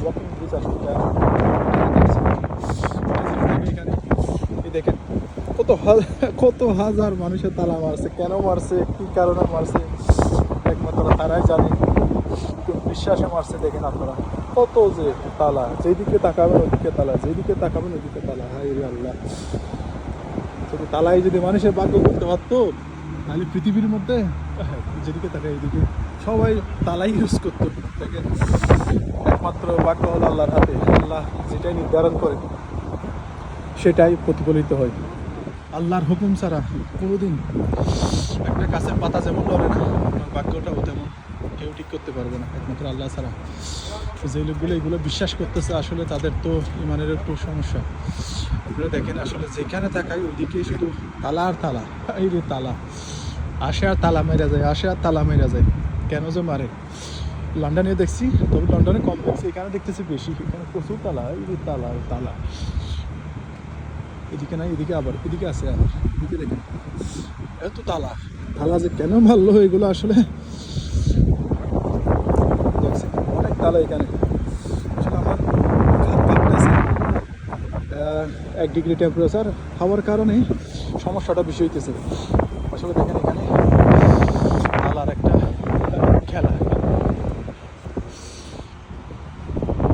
Walking bridge আসলে এখানে এই দেখেন কত হাজার মানুষের তালা মারছে, কেন মারছে, কি কারণে মারছে একমাত্র তারাই জানে, কোন বিশ্বাসে মারছে। দেখেন আপনারা কত যে তালা, যেদিকে তাকাবেন ওদিকে তালা, যেদিকে তাকাবেন ওদিকে তালা। হায় রে আল্লাহ, যদি তালাই যদি মানুষের ভাগ্য করতে পারতো তাহলে পৃথিবীর মধ্যে যেদিকে তাকায় এদিকে সবাই তালাই ইউজ করতো। দেখেন একমাত্র ভাগ্য হলো আল্লাহর হাতে, আল্লাহ যেটাই নির্ধারণ করে সেটাই প্রতিফলিত হয়। আল্লাহর হুকুম ছাড়া কোনোদিন একটা গাছের পাতা যেমন লড়ে না, আমার ভাগ্যটাও তেমন কেউ ঠিক করতে পারবে না একমাত্র আল্লাহ ছাড়া। যে লোকগুলো এগুলো বিশ্বাস করতেছে আসলে তাদের তো ইমানের একটু সমস্যা। আপনারা দেখেন আসলে যেখানে তাকাই ওইদিকে শুধু তালা আর তালা, এই রে তালা, আসে আর তালা মেরা যায়, আসে আর তালা মেরা যায়। কেন যে মারে লন্ডনে দেখছি, তবে লন্ডনে কম দেখছি, এখানে দেখতেছি বেশি। এখানে প্রচুর তালা, এই যে তালা তালা, এদিকে নাই, এদিকে আবার এদিকে আছে, আবার এদিকে দেখেন এত তালা। তালা যে কেন মারলো এগুলো আসলে দেখছেন অনেক তালা এখানে। আসলে আমার হাত কাঁপতেছে, 1 ডিগ্রি টেম্পারেচার হওয়ার কারণে সমস্যাটা বেশি হইতেছে। আসলে দেখেন এখানে